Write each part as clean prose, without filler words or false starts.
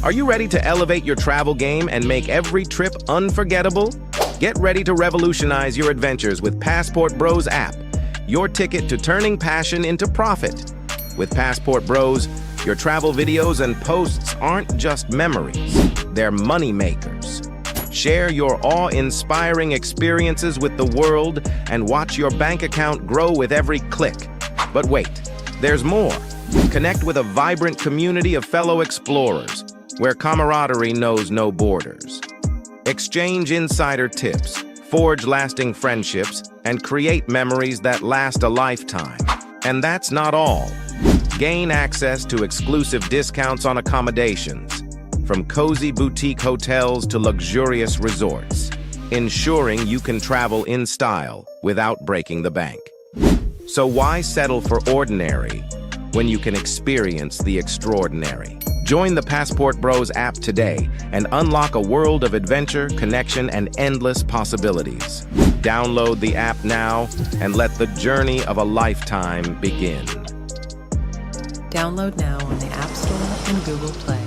Are you ready to elevate your travel game and make every trip unforgettable? Get ready to revolutionize your adventures with Passportbros app, your ticket to turning passion into profit. With Passportbros, your travel videos and posts aren't just memories, they're money makers. Share your awe-inspiring experiences with the world and watch your bank account grow with every click. But wait, there's more. Connect with a vibrant community of fellow explorers, where camaraderie knows no borders. Exchange insider tips, forge lasting friendships, and create memories that last a lifetime. And that's not all. Gain access to exclusive discounts on accommodations, from cozy boutique hotels to luxurious resorts, ensuring you can travel in style without breaking the bank. So why settle for ordinary when you can experience the extraordinary? Join the Passportbros app today and unlock a world of adventure, connection, and endless possibilities. Download the app now and let the journey of a lifetime begin. Download now on the App Store and Google Play.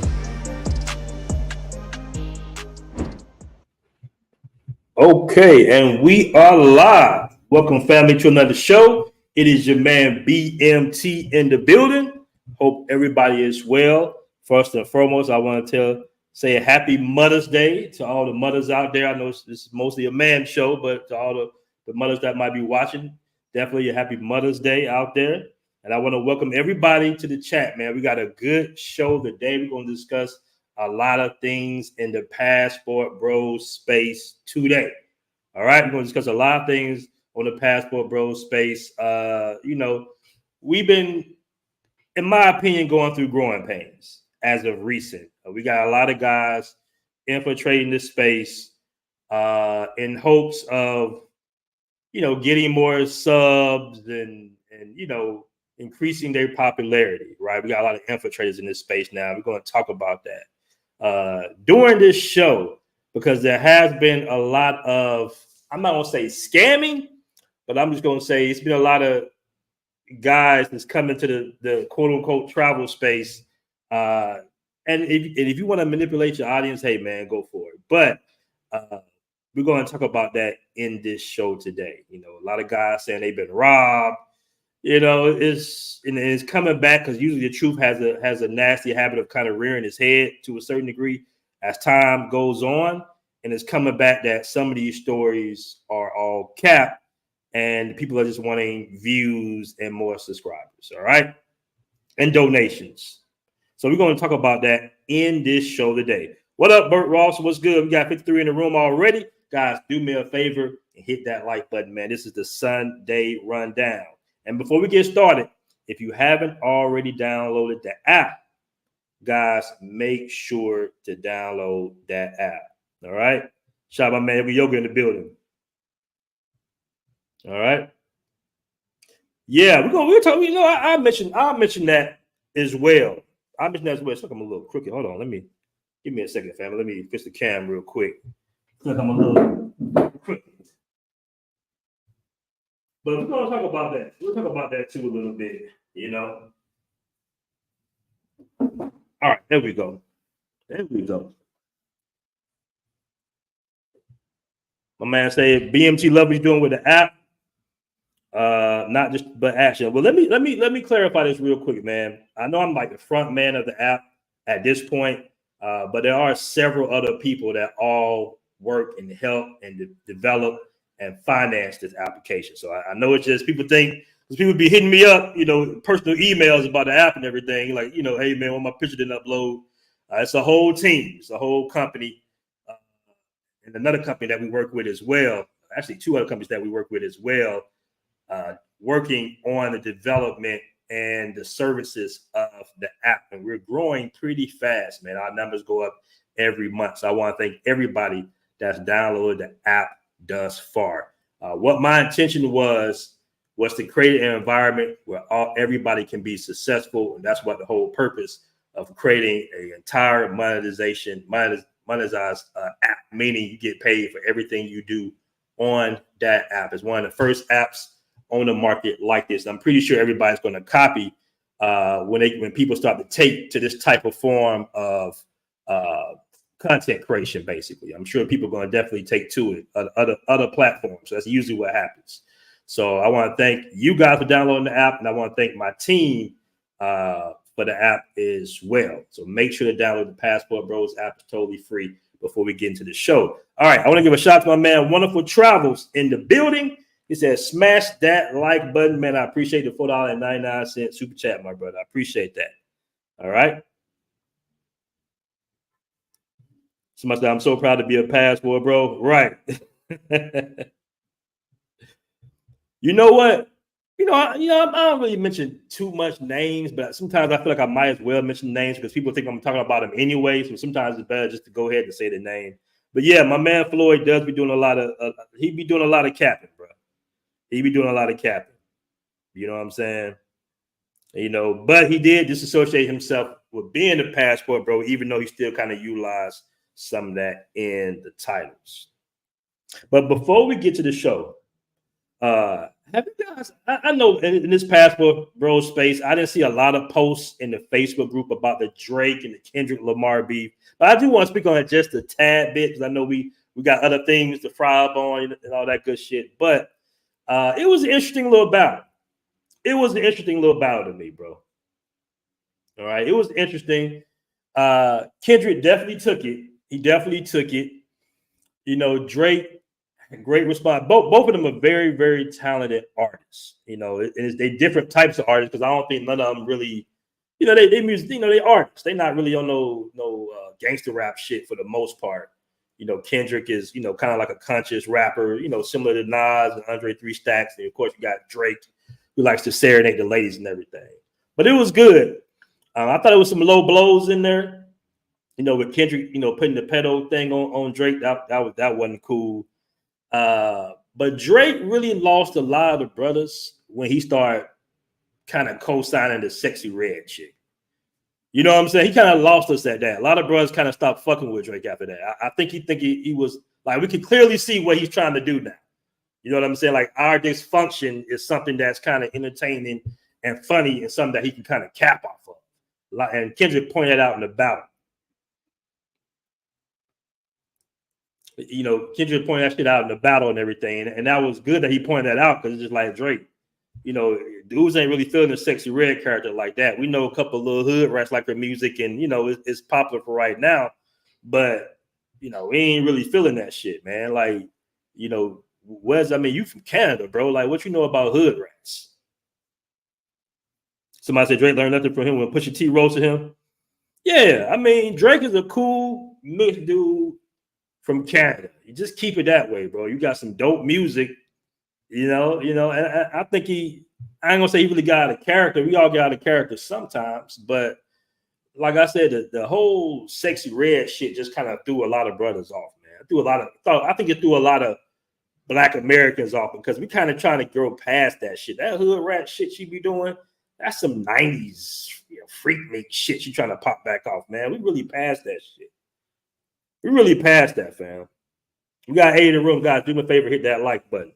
Okay, and we are live. Welcome, family, to another show. It is your man BMT in the building. Hope everybody is well. First and foremost, I want to say a happy Mother's Day to all the mothers out there. I know this is mostly a man show, but to all the mothers that might be watching, definitely a happy Mother's Day out there. And I want to welcome everybody to the chat, man. We got a good show today. We're going to discuss a lot of things in the Passportbros space today. All right, we're going to discuss a lot of things on the Passportbros space. We've been, in my opinion, going through growing pains as of recent. We got a lot of guys infiltrating this space in hopes of, getting more subs and increasing their popularity, right? We got a lot of infiltrators in this space now. We're going to talk about that during this show, because there has been a lot of, I'm not going to say scamming, but I'm just going to say it's been a lot of guys that's coming to the quote unquote travel space. And if you want to manipulate your audience, hey man, go for it. But we're going to talk about that in this show today. A lot of guys saying they've been robbed. It's coming back, because usually the truth has a nasty habit of kind of rearing its head to a certain degree as time goes on. And it's coming back that some of these stories are all cap, and people are just wanting views and more subscribers, all right? And donations. So we're going to talk about that in this show today. What up, Burt Ross? What's good? We got 53 in the room already. Guys, do me a favor and hit that like button, man. This is the Sunday Rundown. And before we get started, if you haven't already downloaded the app, guys, make sure to download that app. All right? Shout out my man Every Yoga in the building. All right. Yeah, we're talking. I mentioned that as well. I mentioned that as well. It's like I'm a little crooked. Hold on. Give me a second, family. Let me fix the cam real quick. It's like I'm a little crooked. But we're gonna talk about that. We'll talk about that too a little bit. All right, there we go. My man say BMT love what he's doing with the app. Not just but action. Well, let me clarify this real quick, man. I know I'm like the front man of the app at this point, but there are several other people that all work and help and develop and finance this application. So I know it's just people think, because people be hitting me up, personal emails about the app and everything, like, hey man, when my picture didn't upload. It's a whole team, it's a whole company, and another company that we work with as well. Actually, two other companies that we work with as well. Working on the development and the services of the app. And we're growing pretty fast, man. Our numbers go up every month. So I want to thank everybody that's downloaded the app thus far. What my intention was was to create an environment where everybody can be successful, and that's what the whole purpose of creating an entire monetized app, meaning you get paid for everything you do on that app. It's one of the first apps on the market like this. I'm pretty sure everybody's going to copy when people start to take to this type of form of content creation. Basically, I'm sure people are going to definitely take to it other platforms. So that's usually what happens. So I want to thank you guys for downloading the app, and I want to thank my team for the app as well. So make sure to download the Passport Bros app. It's totally free before we get into the show. All right, I want to give a shout out to my man, Wonderful Travels, in the building. He says, smash that like button, man. I appreciate the $4.99 super chat, my brother. I appreciate that. All right. Somebody said, I'm so proud to be a Passport Bro. Right. You know what? I don't really mention too much names, but sometimes I feel like I might as well mention names because people think I'm talking about them anyway. So sometimes it's better just to go ahead and say the name. But yeah, my man Floyd does be doing a lot of he be doing a lot of capping, bro. He be doing a lot of capping. You know what I'm saying? But he did disassociate himself with being a Passport Bro, even though he still kind of utilized some of that in the titles. But before we get to the show, have you guys? I know in this Passport Bro space, I didn't see a lot of posts in the Facebook group about the Drake and the Kendrick Lamar beef, but I do want to speak on it just a tad bit because I know we got other things to fry up on and all that good shit. But it was an interesting little battle. It was an interesting little battle to me, bro. All right, it was interesting. Kendrick definitely took it. He definitely took it. Drake. Great response. Both of them are very, very talented artists. They different types of artists because I don't think none of them really, they music. They artists. They're not really on no gangster rap shit for the most part. Kendrick is kind of like a conscious rapper. Similar to Nas and Andre 3 Stacks. And of course, you got Drake, who likes to serenade the ladies and everything. But it was good. I thought it was some low blows in there. With Kendrick, putting the pedo thing on Drake, that wasn't cool. But Drake really lost a lot of the brothers when he started kind of co-signing the Sexy Red chick. You know what I'm saying? He kind of lost us at that. A lot of brothers kind of stopped fucking with Drake after that. I think he was like, we can clearly see what he's trying to do now. You know what I'm saying? Like our dysfunction is something that's kind of entertaining and funny and something that he can kind of cap off of. And Kendrick pointed out in the battle. Kendrick pointed that shit out in the battle and everything. And that was good that he pointed that out because it's just like Drake, dudes ain't really feeling the Sexy Red character like that. We know a couple of little hood rats like their music and, it's popular for right now. But, we ain't really feeling that shit, man. Like, Wes, you from Canada, bro. Like, what you know about hood rats? Somebody said Drake learned nothing from him when Pusha T roasted him. Yeah, Drake is a cool mixed dude from Canada. You just keep it that way, bro. You got some dope music, and I think I ain't gonna say he really got out of character. We all get out of character sometimes, but like I said, the whole Sexy Red shit just kind of threw a lot of brothers off, man. I think it threw a lot of Black Americans off because we kind of trying to grow past that shit. That hood rat shit she be doing, that's some 90s freak make shit she trying to pop back off, man. We really past that shit. We really passed that, fam. We got 8 in the room, guys. Do me a favor, hit that like button.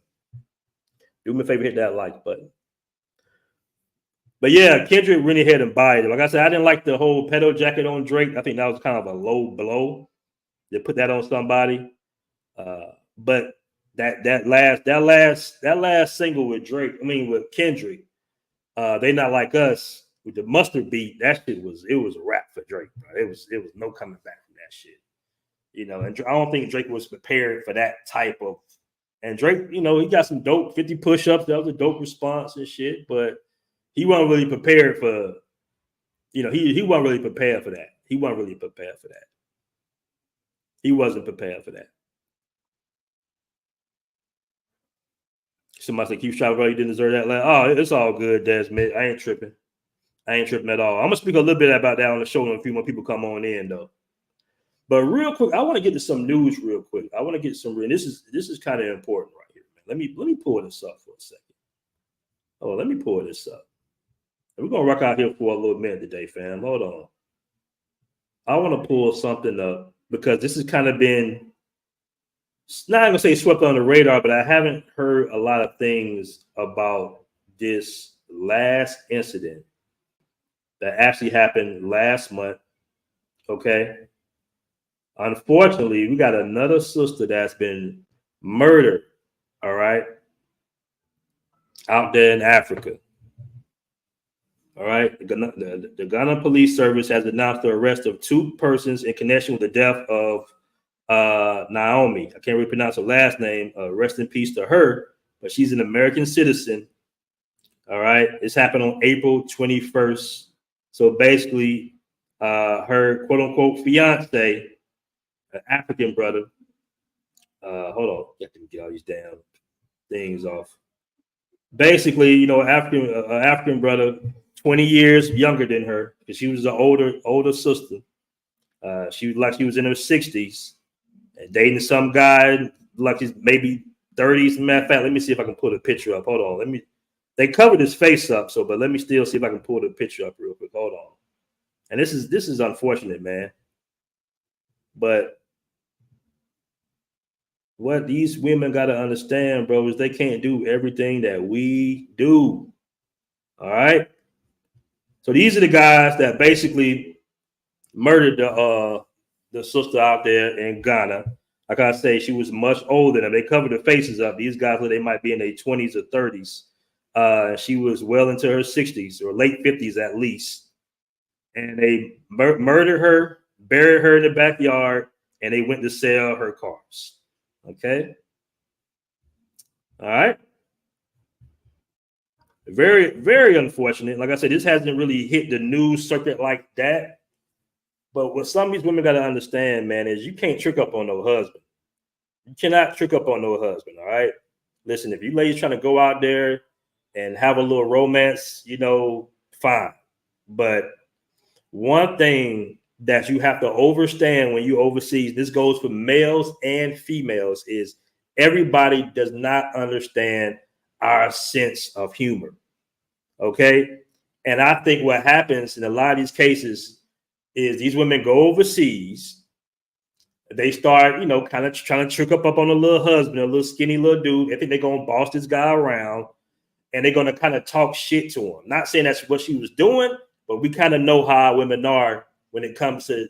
Do me a favor, hit that like button. But yeah, Kendrick really hit and buy it. Like I said, I didn't like the whole pedo jacket on Drake. I think that was kind of a low blow to put that on somebody. But that last single with with Kendrick, They Not Like Us with the mustard beat. That shit was a wrap for Drake, bro. It was no coming back from that shit. And I don't think Drake was prepared for that type of. And Drake, he got some dope 50 push-ups. That was a dope response and shit. But he wasn't really prepared for. He wasn't really prepared for that. He wasn't really prepared for that. He wasn't prepared for that. Somebody said, "Keep shouting, bro. You didn't deserve that." Oh, it's all good, Desmond. I ain't tripping. At all. I'm gonna speak a little bit about that on the show when a few more people come on in, though. But real quick, I want to get to some news real quick. I want to get some real. This is kind of important right here, man. Let me pull this up for a second. Oh, let me pull this up. We're gonna rock out here for a little minute today, fam. Hold on. I want to pull something up because this has kind of been not gonna say swept on the radar, but I haven't heard a lot of things about this last incident that actually happened last month. Okay. Unfortunately, we got another sister that's been murdered. All right. Out there in Africa. All right. The Ghana Police Service has announced the arrest of 2 persons in connection with the death of Naomi. I can't really pronounce her last name. Rest in peace to her, but she's an American citizen. All right. This happened on April 21st. So basically, her quote unquote fiance, an African brother. Hold on. Got to get all these damn things off. Basically, African brother, 20 years younger than her, because she was an older sister. She was in her 60s and dating some guy like he's maybe 30s. Matter of fact, let me see if I can pull the picture up. Hold on. They covered his face up, but let me still see if I can pull the picture up real quick. Hold on. And this is unfortunate, man. But what these women got to understand, bro, is they can't do everything that we do. All right. So these are the guys that basically murdered the sister out there in Ghana. Like I say, she was much older than them. They covered their faces up. These guys, they might be in their 20s or 30s. She was well into her 60s or late 50s at least. And they murdered her, buried her in the backyard, and they went to sell her cars. Okay. All right. Very, very unfortunate. Like I said, this hasn't really hit the news circuit like that. But what some of these women got to understand, man, is you can't trick up on no husband. You cannot trick up on no husband. All right. Listen, if you ladies trying to go out there and have a little romance, fine. But one thing that you have to understand when you overseas, this goes for males and females, is everybody does not understand our sense of humor. Okay. And I think what happens in a lot of these cases is these women go overseas. They start, kind of trying to trick up on a little husband, a little skinny little dude. I think they're going to boss this guy around and they're going to kind of talk shit to him. Not saying that's what she was doing, but we kind of know how women are when it comes to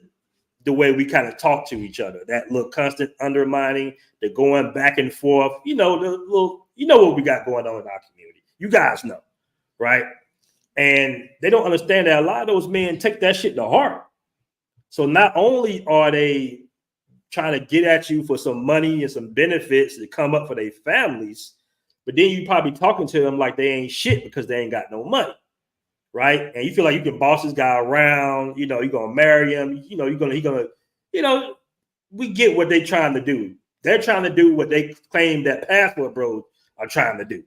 the way we kind of talk to each other. That little constant undermining, the going back and forth, the little, what we got going on in our community. You guys know, right? And they don't understand that a lot of those men take that shit to heart. So not only are they trying to get at you for some money and some benefits to come up for their families, but then you probably talking to them like they ain't shit because they ain't got no money, right? And you feel like you can boss this guy around, you're gonna marry him, we get what they're trying to do. They're trying to do what they claim that Passport Bros are trying to do.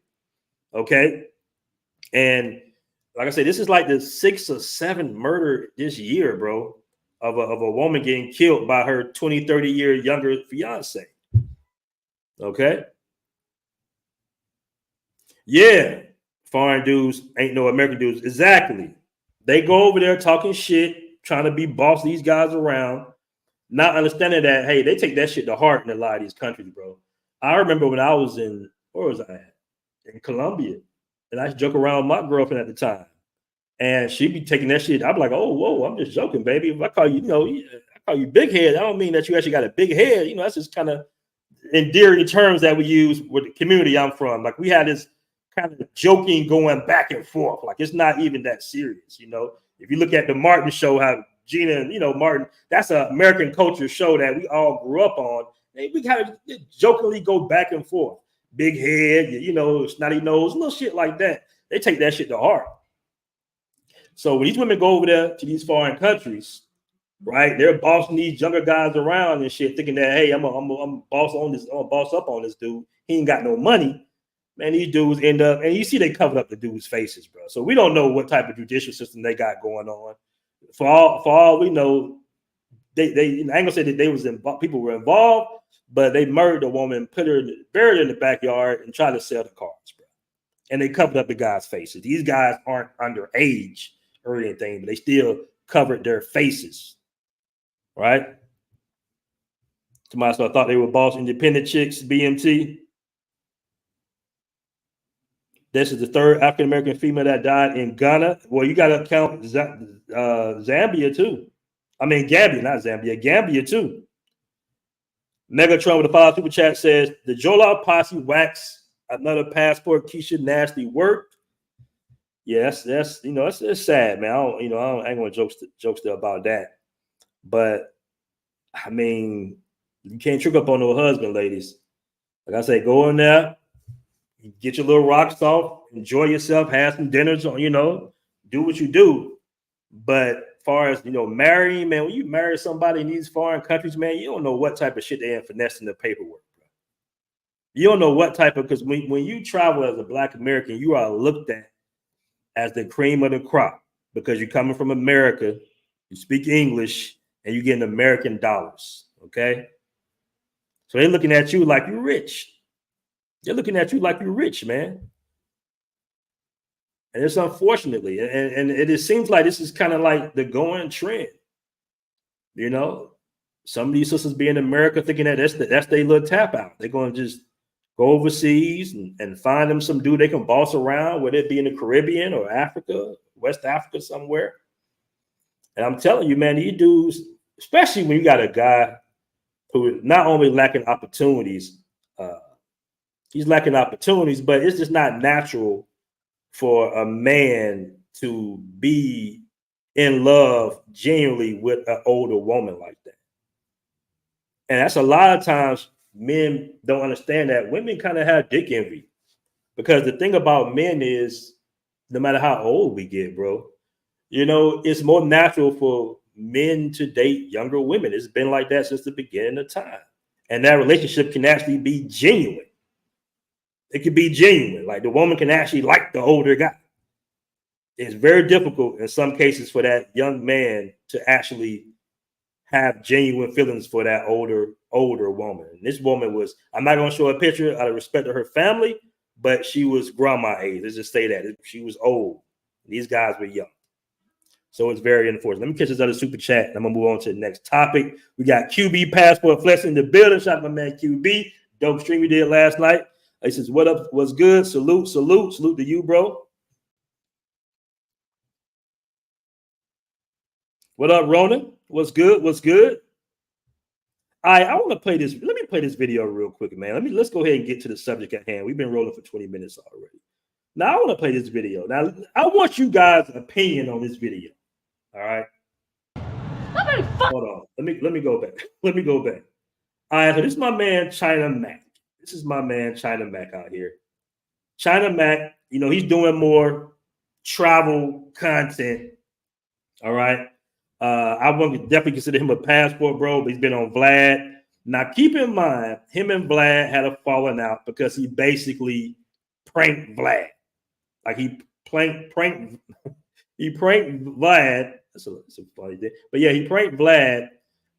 Okay. And like I said, this is like the 6 or 7 murder this year, bro, of a woman getting killed by her 20, 30-year younger fiance. Okay. Yeah. Foreign dudes ain't no American dudes. Exactly. They go over there talking shit, trying to be boss these guys around, not understanding that, hey, they take that shit to heart in a lot of these countries, bro. I remember when I was where was I at? In Colombia. And I used to joke around with my girlfriend at the time. And she'd be taking that shit. I'd be like, oh, whoa, I'm just joking, baby. If I call you, I call you big head, I don't mean that you actually got a big head. That's just kind of endearing terms that we use with the community I'm from. Like we had this kind of joking going back and forth. Like it's not even that serious, If you look at the Martin show, how Gina and, Martin, that's an American culture show that we all grew up on. And we kind of jokingly go back and forth. Big head, snotty nose, little shit like that. They take that shit to heart. So when these women go over there to these foreign countries, right, they're bossing these younger guys around and shit, thinking that, hey, I'm boss on this, I'm gonna boss up on this dude. He ain't got no money. Man, these dudes end up, and you see they covered up the dudes' faces, bro. So we don't know what type of judicial system they got going on. For all we know, they I ain't gonna say that they was people were involved, but they murdered a woman, buried her in the backyard, and tried to sell the cars, bro. and they covered up the guys' faces. These guys aren't underage or anything, but they still covered their faces, right? Somebody thought they were boss independent chicks, BMT. This is the third African-American female that died in Ghana. Well, you got to count Zambia too. I mean, Gambia, not Zambia, Gambia too. Megatron with the $5 super chat says, the Jola posse wax another passport Keisha nasty work. Yes, that's it's sad, man. I ain't gonna jokes about that. But I mean, you can't trick up on no husband, ladies. Like I say, go in there, get your little rocks off, enjoy yourself, have some dinners, do what you do. But as far as marrying, man, when you marry somebody in these foreign countries, man, you don't know what type of shit they ain't finessing the paperwork, bro. You don't know what type of, because when you travel as a Black American, you are looked at as the cream of the crop because you're coming from America, you speak English, and you're getting American dollars. Okay. So they're looking at you like you're rich. They're looking at you like you're rich, man. And it's unfortunately, and it seems like this is kind of like the going trend. Some of these sisters be in America thinking that that's their little tap out. They're going to just go overseas and find them some dude they can boss around, whether it be in the Caribbean or Africa, West Africa, somewhere. And I'm telling you, man, these dudes, especially when you got a guy who is not only lacking opportunities, he's lacking opportunities, but it's just not natural for a man to be in love genuinely with an older woman like that. And that's a lot of times men don't understand that. Women kind of have dick envy, because the thing about men is no matter how old we get, bro, it's more natural for men to date younger women. It's been like that since the beginning of time. And that relationship can actually be genuine. It could be genuine. Like the woman can actually like the older guy. It's very difficult in some cases for that young man to actually have genuine feelings for that older woman. And this woman was, I'm not going to show a picture out of respect to her family, but she was grandma age. Let's just say that. She was old. These guys were young. So it's very unfortunate. Let me catch this other super chat, and I'm going to move on to the next topic. We got QB Passport Flex in the building. Shout out to my man QB. Dope stream we did last night. He says, what up? What's good? Salute to you, bro. What up, Ronan? What's good? All right, I want to play this. Let me play this video real quick, man. Let's go ahead and get to the subject at hand. We've been rolling for 20 minutes already. Now I want to play this video. Now I want you guys' opinion on this video. All right. Hold on. Let me go back. All right, so this is my man China Mac. This is my man China Mac out here. China Mac, he's doing more travel content. All right. I want to definitely consider him a passport bro, but he's been on Vlad. Now, keep in mind, him and Vlad had a falling out because he basically pranked Vlad. Like he pranked Vlad. That's a funny thing. But yeah, he pranked Vlad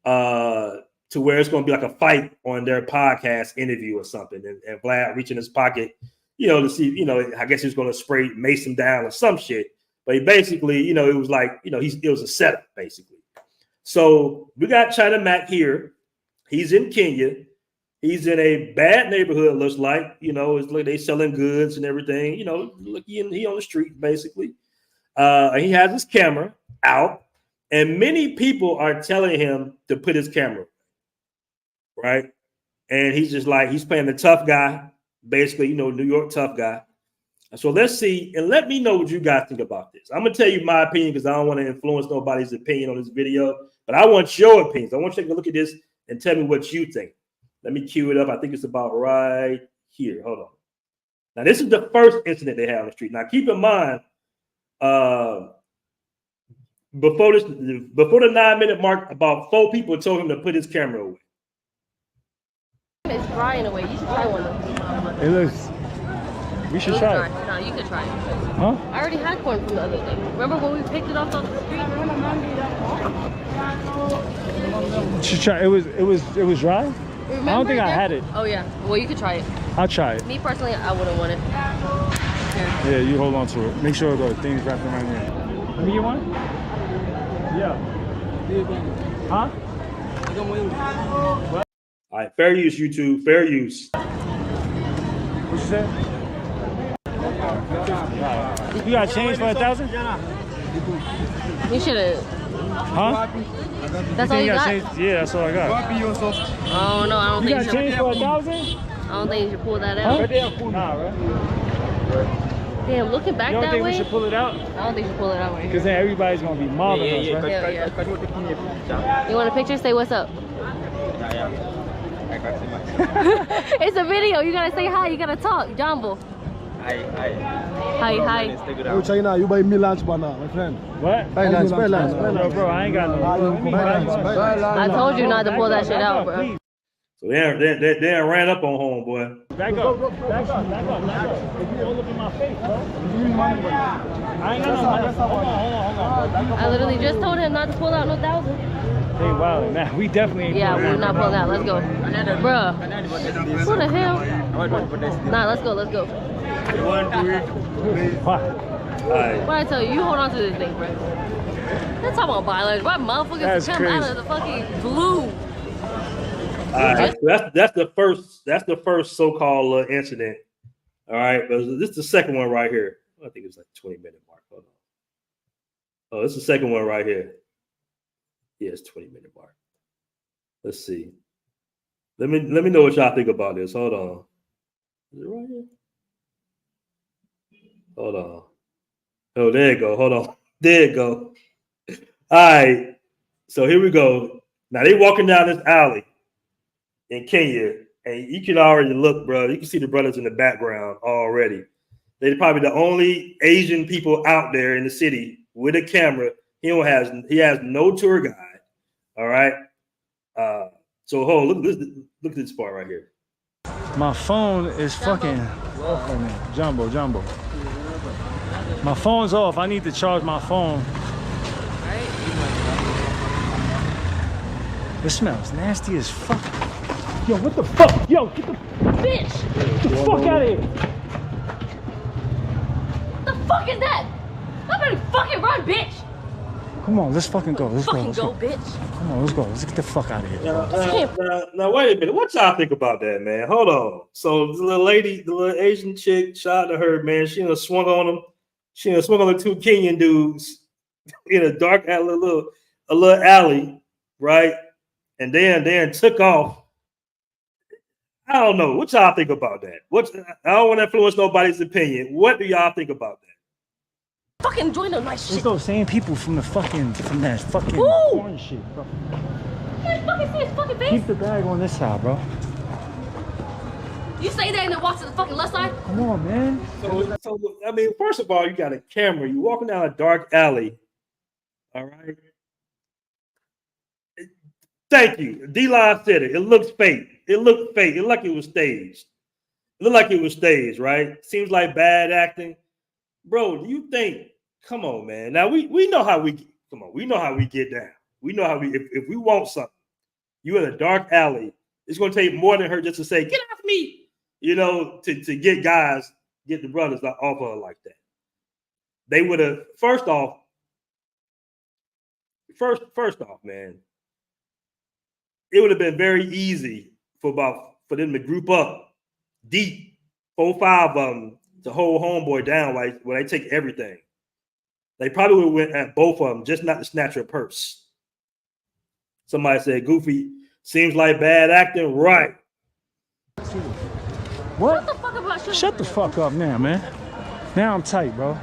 to where it's going to be like a fight on their podcast interview or something. And Vlad reaching his pocket, to see, I guess he's going to mace him down or some shit. But he basically, it was like, it was a setup, basically. So we got China Mac here. He's in Kenya. He's in a bad neighborhood, looks like. It's like they selling goods and everything. Look, he on the street, basically. He has his camera out. And many people are telling him to put his camera, right? And he's just like, he's playing the tough guy, basically, New York tough guy. So let's see, and let me know what you guys think about this. I'm going to tell you my opinion because I don't want to influence nobody's opinion on this video, but I want your opinions. I want you to take a look at this and tell me what you think. Let me cue it up. I think it's about right here. Hold on. Now, this is the first incident they had on the street. Now, keep in mind, before the 9-minute mark, about 4 people told him to put his camera away. It's dry in a way. You should try one of It looks. We should try it. No, you could try it. Huh? I already had corn from the other day. Remember when we picked it off the street? You should try. It was dry. Remember I don't think I had it. Oh yeah. Well, you could try it. I'll try it. Me personally, I wouldn't want it. Yeah, you hold on to it. Make sure the thing's wrapped around here. Let me get one? Yeah. Huh? All right, fair use, YouTube. Fair use. What you said? You got change for 1,000? You should have. Huh? That's all you got? Change? Yeah, that's all I got. Oh no, I don't You think got you change should. for 1,000? I don't think you should pull that out. Huh? Nah, right? Damn, looking back You don't that think way. we should pull it out? I don't think you should pull it out right Because here. then everybody's going to be mobbing us, right? Hell yeah. You want a picture? Say what's up. It's a video. You gotta say hi. You gotta talk. Jumbo. Hi. Oh, China, you buy me lunch banana, my friend. What? Buy lunch. Bro, I ain't got no. I told you not to pull that shit out, bro. So they ran up on homeboy. Back up. If you all up in my face, bro. I ain't got no money. Hold on. I literally just told him not to pull out no 1,000. Hey, wow, nah, we definitely ain't Yeah, pulling we're out. not pulling out. Let's go. Bruh. Who the hell? Nah, let's go. What? All right. What I tell you, you hold on to this thing, bro. That's talking about violence. Why motherfuckers That's come out crazy. of the fucking blue? All right. That's the first so-called incident. All right, but this is the second one right here. I think it's like 20-minute mark. Hold on. Oh, this is the second one right here. Yeah, it's 20-minute mark. Let's see. Let me know what y'all think about this. Hold on. Is it right here? Hold on. Oh, there you go. Hold on. There you go. All right. So here we go. Now they walking down this alley in Kenya, and you can already look, bro. You can see the brothers in the background already. They're probably the only Asian people out there in the city with a camera. He has no tour guide. All right. So hold on, look at this part right here. My phone is fucking Jumbo. My phone's off. I need to charge my phone. It smells nasty as fuck. Yo, what the fuck? Yo, get the Bitch! Get the fuck out of here. What the fuck is that? I'm ready to fucking run, bitch! Come on, let's fucking go. Let's Fucking go. go, bitch. Come on, let's go. Let's get the fuck out of here. Now, wait a minute. What y'all think about that, man? Hold on. So the little lady, the little Asian chick, shot at her, man. She done swung on them. She done swung on the two Kenyan dudes in a dark alley, a little alley, right? And then took off. I don't know. What y'all think about that? I don't want to influence nobody's opinion. What do y'all think about that? Fucking join the nice It's shit. those same people from that fucking Who? porn shit, bro. You can't fucking see his fucking face. Keep the bag on this side, bro. You say that and then walk to the fucking left side? Come on, man. So I mean, first of all, you got a camera. You walking down a dark alley. All right. Thank you. D-Line said it. It looks fake. It looked fake. It looked like it was staged. It looked like it was staged, right? Seems like bad acting. Bro, do you think, come on, man. Now we know how we know how we get down. We know how if we want something, you in a dark alley, it's gonna take more than her just to say, get off me, to get the brothers off of her like that. They would have first off, man. It would have been very easy for them to group up deep, 4, 5 of them to hold homeboy down when they take everything. They probably would have went at both of them, just not to snatch her purse. Somebody said, Goofy, seems like bad acting, right? What? What the fuck about shit? Shut the fuck up now, man. Now I'm tight, bro.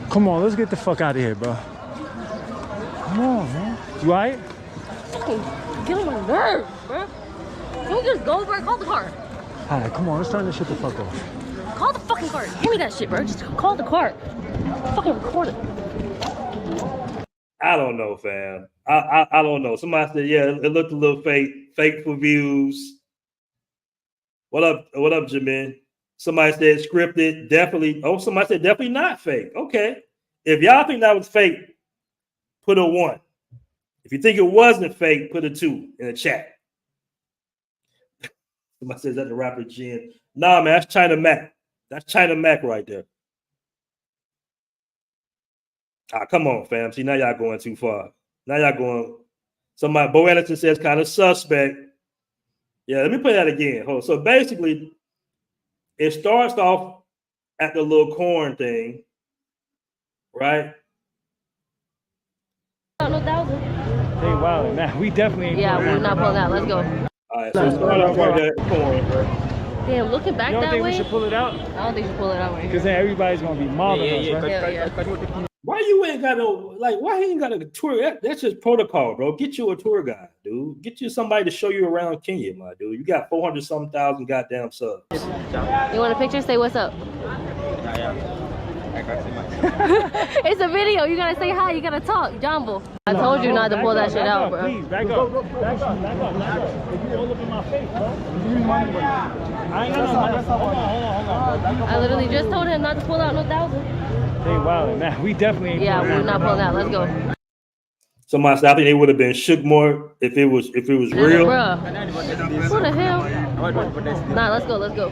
Come on, let's get the fuck out of here, bro. Come on, man. You all right? Fucking get on my nerves, bro. Can we just go, bro? Call the car. All right, come on, let's turn this shit the fuck off. Call the fucking car. Give me that shit, bro. Just call the car. Fucking record it. I don't know, fam. I don't know. Somebody said, yeah, it looked a little fake for views. What up, Jamin? Somebody said scripted, definitely. Oh, somebody said definitely not fake. Okay. If y'all think that was fake, put a 1. If you think it wasn't fake, put a 2 in the chat. Somebody says that the rapper Jen. Nah, man, that's China Mac. That's China Mac right there. Come on, fam. See, now y'all going too far. Now y'all going. Somebody, Bo Anderson says kind of suspect. Yeah, let me play that again. Hold on. So basically, it starts off at the little corn thing, right? No thousand. They wildin'. Nah, we definitely ain't Yeah, pulling we're out. not pulling out. Let's go. All right, so start off right there at the corn, bro. Damn, looking back You don't that think way. we should pull it out? I don't think you should pull it out right here. Because then everybody's gonna be mobbing us, right? Yeah. Why you ain't got no, like, why he ain't got a tour? That's just protocol, bro. Get you a tour guide, dude. Get you somebody to show you around Kenya, my dude. You got 400-something thousand goddamn subs. You want a picture? Say what's up. It's a video. You gotta say hi. You gotta talk, Jumbo. I told you not to pull that shit out, bro. Please, back up. Back up. If you all up in my face, bro. I ain't got no money. Hold on. I literally just told him not to pull out no thousand. They wildin'. Nah, we definitely ain't Yeah, pulling we're out. not pulling out. Let's go. Somebody said I think they would have been shook more if it was real. Bruh. Who the hell? Nah, let's go. Let's go.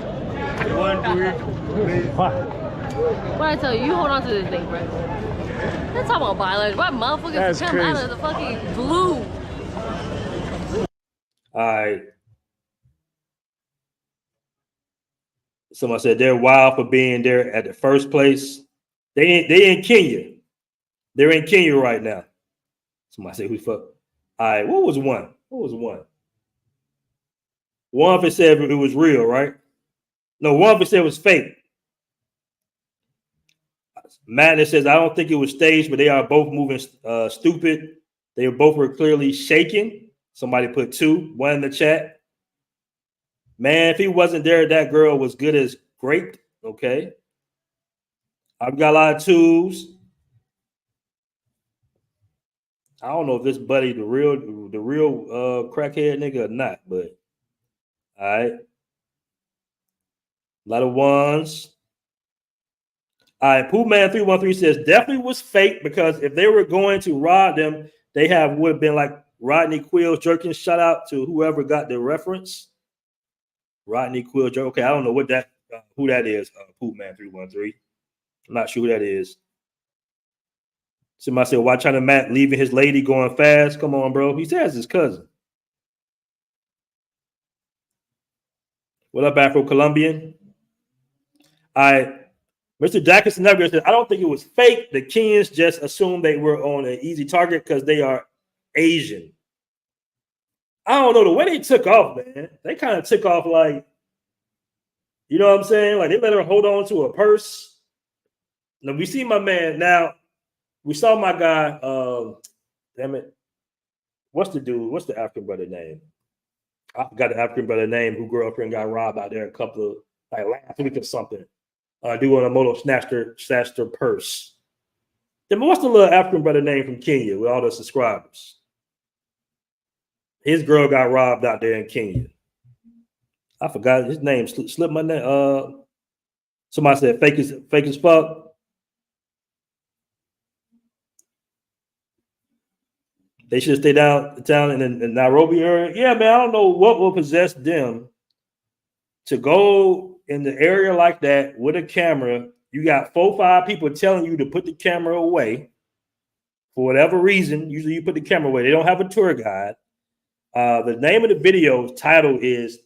What I tell you, you hold on to this thing, bro. They're talking about violence. Why motherfuckers That's come crazy. out of the fucking blue? All right. Somebody said they're wild for being there at the first place. They in Kenya. They're in Kenya right now. Somebody said who fuck. All right, what was one? One of it said it was real, right? No, one of it said it was fake. Madness says I don't think it was staged, but they are both moving stupid. They both were clearly shaking. Somebody put 2, 1 in the chat. Man, if he wasn't there, that girl was good as great. Okay. I've got a lot of 2s. I don't know if this buddy the real crackhead nigga or not, but all right. A lot of 1s. All right, Pooh Man 313 says definitely was fake because if they were going to rob them, they would have been like Rodney Quills jerking. Shout out to whoever got the reference. Rodney Quill jerk. Okay, I don't know who that is. Pooh Man 313. I'm not sure who that is. Somebody said, why China Matt leaving his lady going fast? Come on, bro. He says his cousin. What up, Afro-Colombian? All right. Mr. Jackson Nugget said, I don't think it was fake. The Kenyans just assumed they were on an easy target because they are Asian. I don't know. The way they took off, man, they kind of took off like, you know what I'm saying? Like they let her hold on to a purse. Now we see my man. Now we saw my guy. Damn it. What's the dude? What's the African brother name? I forgot the African brother name who grew up here and got robbed out there a couple of like last week or something. Doing a moto snatched her purse. Then what's the little African brother name from Kenya with all the subscribers? His girl got robbed out there in Kenya. I forgot his name. Slipped my name. Somebody said fake as fuck. They should stay down in Nairobi area. Yeah, man. I don't know what will possess them to go in the area like that with a camera. You got 4 or 5 people telling you to put the camera away for whatever reason. Usually you put the camera away. They don't have a tour guide. The name of the video title is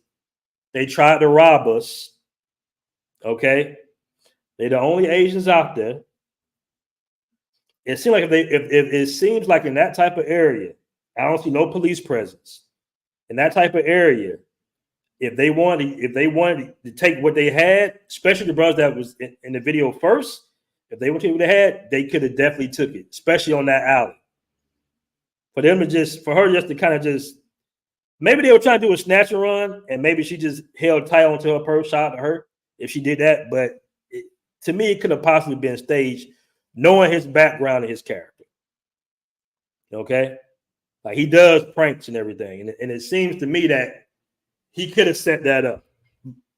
They Tried to Rob Us. Okay. They're the only Asians out there. It seems like if it seems like in that type of area, I don't see no police presence. In that type of area, if they wanted to take what they had, especially the brothers that was in the video first, if they wanted to take what they had, they could have definitely took it, especially on that alley. For her to kind of just, maybe they were trying to do a snatch and run, and maybe she just held tight onto her purse, shot at her if she did that. But to me, it could have possibly been staged, knowing his background and his character. Okay? Like he does pranks and everything. And it seems to me that he could have set that up.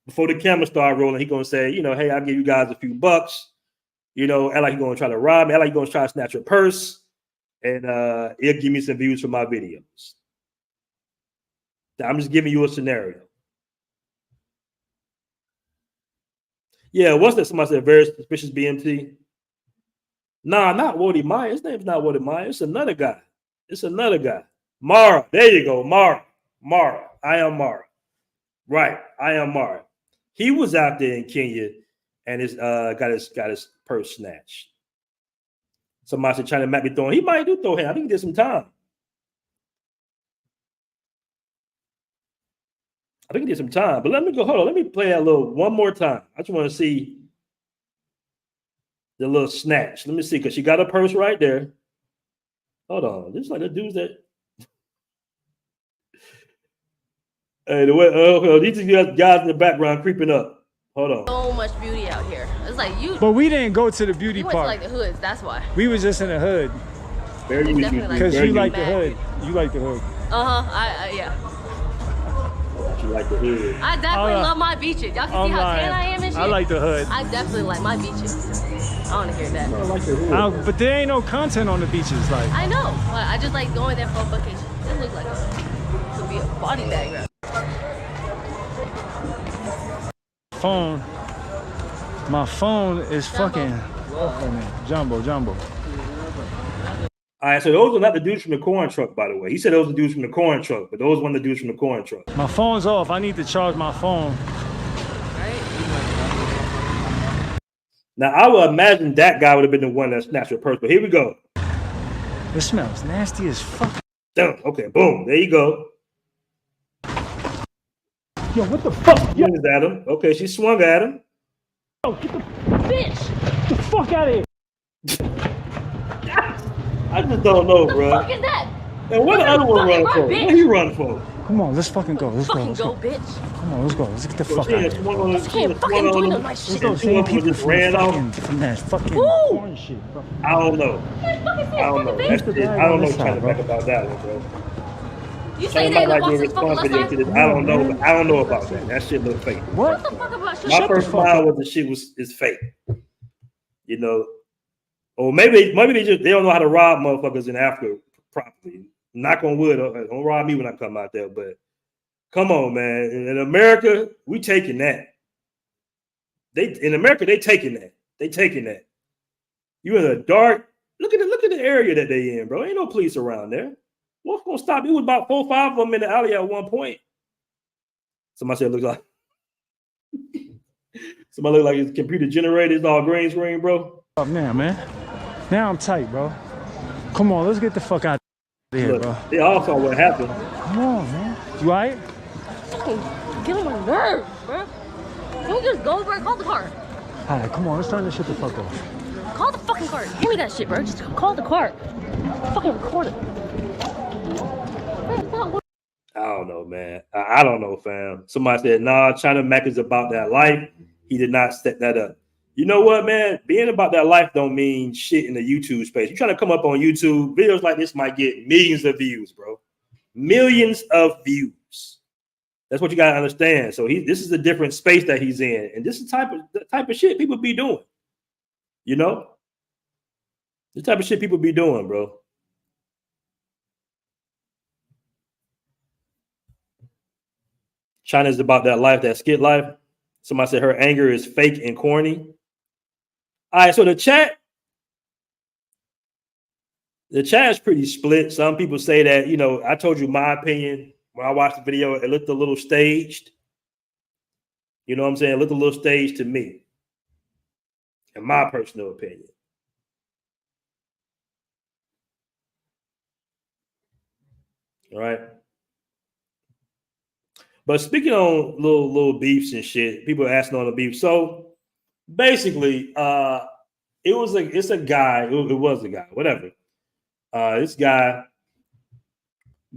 Before the camera started rolling, he's going to say, hey, I'll give you guys a few bucks. Act like you're going to try to rob me. Act like you're going to try to snatch your purse. And it'll give me some views for my videos. I'm just giving you a scenario. Yeah, what's that? Somebody said very suspicious BMT. Nah, not Woody Meyer. His name's not Woody Meyer. It's another guy. Mara. There you go. Mara. I am Mara. Right. I am Mara. He was out there in Kenya and got his purse snatched. Somebody said China might be throwing. He might do throw him. I think he did some time. But let me go. Hold on. Let me play that one more time. I just want to see the little snatch. Let me see, because she got a purse right there. Hold on. This is like the dudes that. Hey, the way these guys in the background creeping up. Hold on. So much beauty out here. It's like you. But we didn't go to the beauty Went part. to like the hoods. That's why. We was just in the hood. Because you like the hood. You like the hood. Yeah. You like the hood. I definitely love my beaches. Y'all can see how tan I am and shit. I like the hood. I definitely like my beaches. I want to hear that. I like the hood. But there ain't no content on the beaches. Like I know, but I just like going there for a vacation. It looks like it could be a body bag ride. phone. My phone is fucking jumbo. All right, so those are not the dudes from the corn truck, by the way. He said those are the dudes from the corn truck, but those one of the dudes from the corn truck. My phone's off. I need to charge my phone. Now, I would imagine that guy would have been the one that snatched your purse, but here we go. It smells nasty as fuck. Damn, okay, boom, there you go. Yo, what the fuck? Swung at him. Okay, she swung at him. Yo, get the bitch! Get the fuck out of here! I just don't know, bro. What the fuck is that? And what the other one run for? Bitch. What he run for? Come on, let's fucking go. Let's Fucking go. go, bitch. Come on, let's go. Let's get the fuck She out had of here. swung on him. Can't fucking do no nice shit. Those Two same of them people just ran off. from that fucking Woo! corn shit, bro. I don't know. Can't fucking see I don't know. his That's fucking it. face. I don't know This trying side, to bro. back about that one, bro. You say China they might in the like being boxing fucking left responsible to side? this. I don't know. I don't know about that. That shit look fake. What the fuck about shit? My Shut the first fuck mind up. was the shit is fake. You know, or maybe they don't know how to rob motherfuckers in Africa properly. Knock on wood, don't rob me when I come out there. But come on, man. In America, we taking that. In America, they taking that. They taking that. You in a dark. Look at the area that they in, bro. Ain't no police around there. What's gonna stop you? It was about 4 or 5 of them in the alley at one point. Somebody said it looks like. Somebody look like his computer generated. It's all green screen, bro. Up now, man. Now I'm tight, bro. Come on, let's get the fuck out of here, Look, bro. they all saw what happened. Come on, man. You alright? Fucking get on my nerves, bro. Don't just go, bro. Call the car. All right, come on, let's turn this shit the fuck off. Call the fucking car. Give me that shit, bro. Just call the car. Fucking record it. I don't know, man. I don't know, fam. Somebody said, nah, China Mac is about that life. He did not set that up. You know what, man? Being about that life don't mean shit in the YouTube space. You're trying to come up on YouTube, videos like this might get millions of views, bro. Millions of views. That's what you gotta understand. So this is a different space that he's in, and this is the type of shit people be doing. You know, the type of shit people be doing, bro. China's about that life, that skit life. Somebody said her anger is fake and corny. All right, so the chat is pretty split. Some people say that, you know, I told you my opinion when I watched the video, it looked a little staged. You know what I'm saying? It looked a little staged to me, in my personal opinion. All right. But speaking on little beefs and shit, people are asking on the beef. So basically, it's a guy, whatever. This guy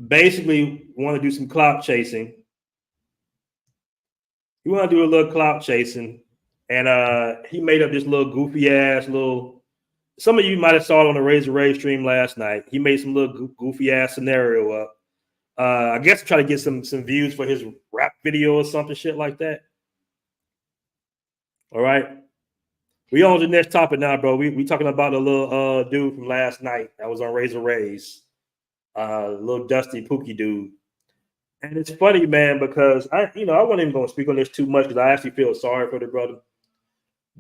basically want to do some clout chasing. He want to do a little clout chasing, and he made up this little goofy ass little. Some of you might have saw it on the Razor Ray stream last night. He made some little goofy ass scenario up. I guess to try to get some views for his rap video or something shit like that. All right. We on the next topic now, bro. We talking about the little dude from last night that was on Razor Rays. Little dusty pookie dude. And it's funny, man, because I wasn't even going to speak on this too much because I actually feel sorry for the brother.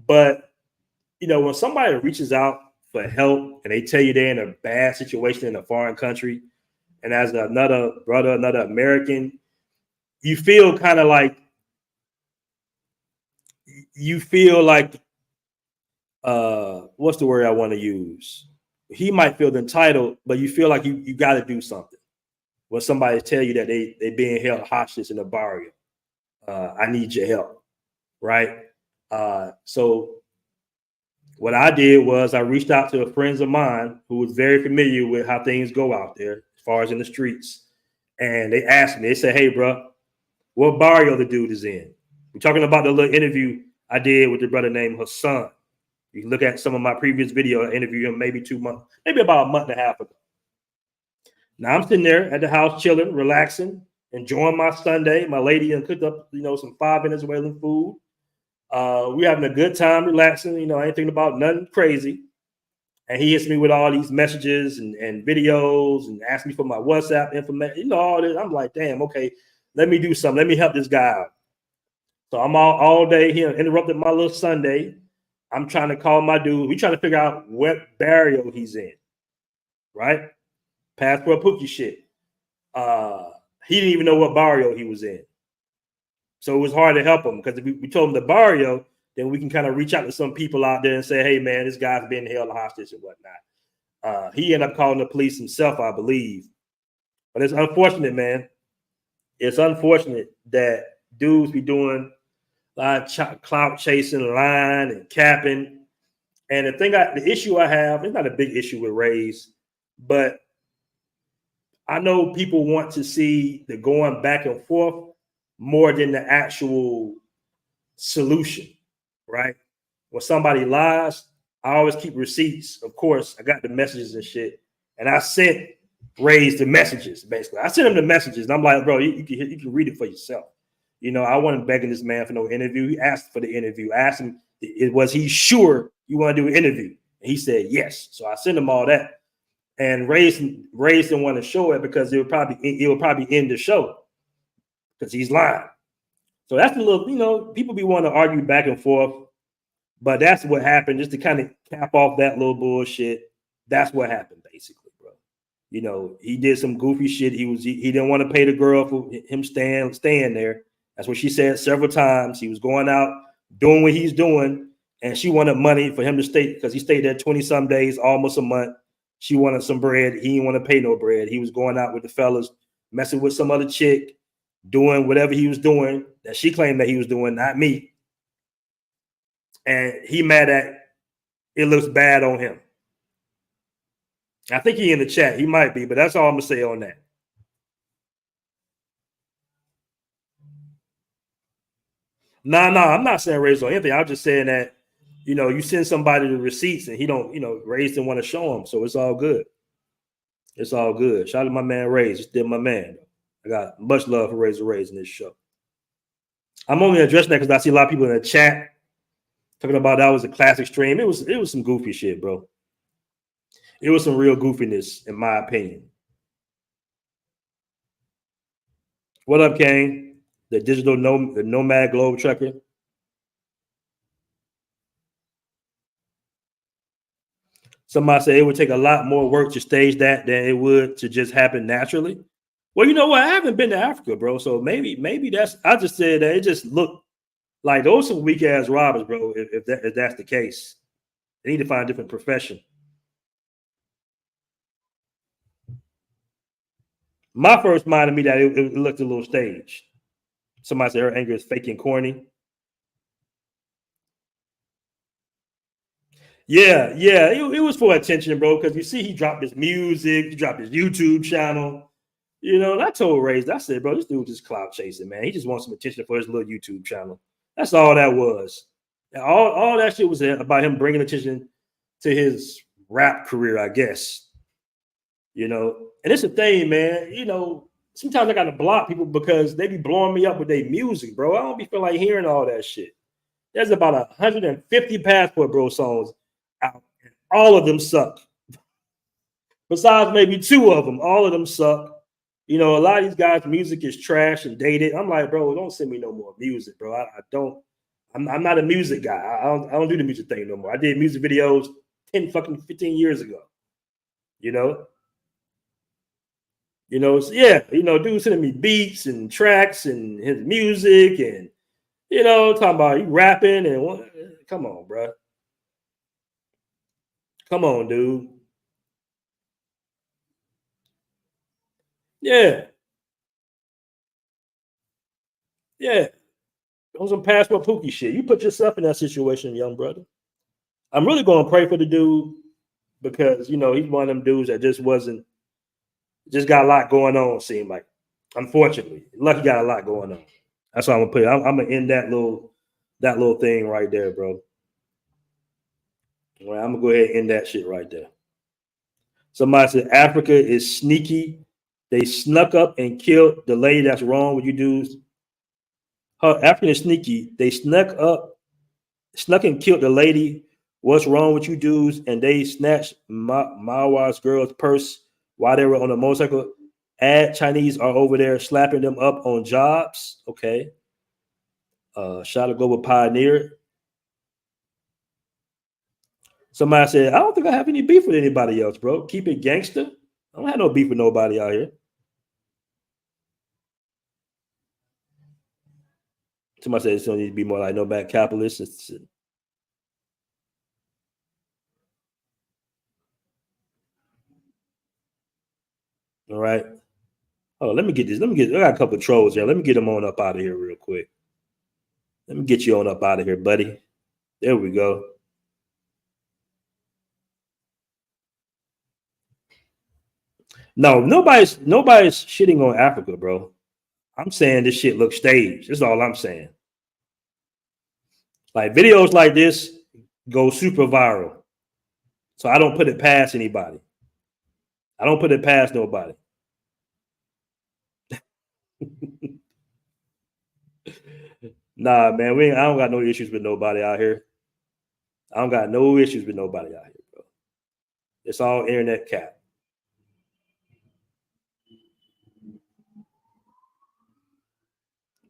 But, you know, when somebody reaches out for help, and they tell you they're in a bad situation in a foreign country, and as another brother, another American, you feel kind of like what's the word I want to use? He might feel entitled, but you feel like you got to do something when somebody tell you that they being held hostage in a barrio. I need your help, right? So what I did was I reached out to friends of mine who was very familiar with how things go out there as far as in the streets. And they asked me, they said, hey, bro, what barrio the dude is in? We're talking about the little interview I did with the brother named Hassan. You can look at some of my previous video. I interviewed him maybe 2 months, maybe about a month and a half ago. Now I'm sitting there at the house chilling, relaxing, enjoying my Sunday. My lady and cooked up, some 5 Venezuelan food. We're having a good time, relaxing. I ain't thinking about nothing crazy. And he hits me with all these messages and videos and asks me for my WhatsApp information. All this. I'm like, damn, okay, let me do something. Let me help this guy out. So I'm all day here, interrupted my little Sunday. I'm trying to call my dude. We trying to figure out what barrio he's in, right? Passport Pookie shit. He didn't even know what barrio he was in. So it was hard to help him because if we told him the barrio, then we can kind of reach out to some people out there and say, hey, man, this guy's being held hostage and whatnot. He ended up calling the police himself, I believe. But it's unfortunate, man. It's unfortunate that dudes be doing a lot of clout chasing, lying, and capping. And the issue I have, it's not a big issue with Rays, but I know people want to see the going back and forth more than the actual solution, right? When somebody lies, I always keep receipts. Of course, I got the messages and shit. And I sent Rays the messages, basically. I sent him the messages. And I'm like, bro, you can read it for yourself. I wasn't begging this man for no interview. He asked for the interview. I asked him, was he sure you want to do an interview? And he said yes. So I sent him all that. And Rays didn't want to show it because it would probably end the show because he's lying. So that's a little, people be wanting to argue back and forth, but that's what happened. Just to kind of cap off that little bullshit. That's what happened, basically, bro. He did some goofy shit. He didn't want to pay the girl for him staying there. That's what she said several times. He was going out doing what he's doing, and she wanted money for him to stay because he stayed there 20-some days, almost a month. She wanted some bread. He didn't want to pay no bread. He was going out with the fellas, messing with some other chick, doing whatever he was doing that she claimed that he was doing, not me. And he mad at it looks bad on him. I think he in the chat. He might be, but that's all I'm going to say on that. No, I'm not saying Rays or anything. I'm just saying that, you send somebody the receipts and he don't, Rays didn't want to show him. So it's all good. It's all good. Shout out to my man Rays. He's still my man. I got much love for Razor Rays in this show. I'm only addressing that because I see a lot of people in the chat talking about that was a classic stream. It was some goofy shit, bro. It was some real goofiness, in my opinion. What up, Kane? The digital nomad globe trekker. Somebody said it would take a lot more work to stage that than it would to just happen naturally. Well, you know what? I haven't been to Africa, bro. So maybe that's. I just said that it just looked like those some weak ass robbers, bro. If that's the case, they need to find a different profession. My first mind to me that it looked a little staged. Somebody said her anger is fake and corny. Yeah, it was for attention, bro. Because you see, he dropped his music, he dropped his YouTube channel. And I told Rays, I said, bro, this dude just clout chasing, man. He just wants some attention for his little YouTube channel. That's all that was. And all that shit was about him bringing attention to his rap career, I guess. And it's a thing, man. Sometimes I got to block people because they be blowing me up with their music, bro. I don't be feel like hearing all that shit. There's about 150 Passport Bros songs out. All of them suck. Besides maybe 2 of them, all of them suck. A lot of these guys' music is trash and dated. I'm like, bro, don't send me no more music, bro. I'm not a music guy. I don't do the music thing no more. I did music videos 10 fucking 15 years ago. You know, so yeah, dude sending me beats and tracks and his music and talking about you rapping and come on, bro. Come on, dude. Yeah. Yeah. On some passport pookie shit. You put yourself in that situation, young brother. I'm really going to pray for the dude because, he's one of them dudes that just got a lot going on, seemed like. Unfortunately. Lucky got a lot going on. That's what I'm going to put. I'm going to end that little thing right there, bro. All right, I'm going to go ahead and end that shit right there. Somebody said Africa is sneaky. They snuck up and killed the lady. That's wrong with you dudes. African is sneaky. They snuck and killed the lady. What's wrong with you dudes? And they snatched Mawa's girl's purse while they were on a motorcycle. Chinese are over there slapping them up on jobs. Okay. Shot a global pioneer. Somebody said, I don't think I have any beef with anybody else, bro. Keep it gangster. I don't have no beef with nobody out here. Somebody said it's going to need to be more like no bad capitalists. All right. Oh, let me get this. I got a couple of trolls here. Let me get them on up out of here real quick. Let me get you on up out of here, buddy. There we go. No, nobody's shitting on Africa, bro. I'm saying this shit looks staged. That's all I'm saying. Like videos like this go super viral. So I don't put it past anybody. I don't put it past nobody. Nah, man, I don't got no issues with nobody out here. I don't got no issues with nobody out here, bro. It's all internet cap.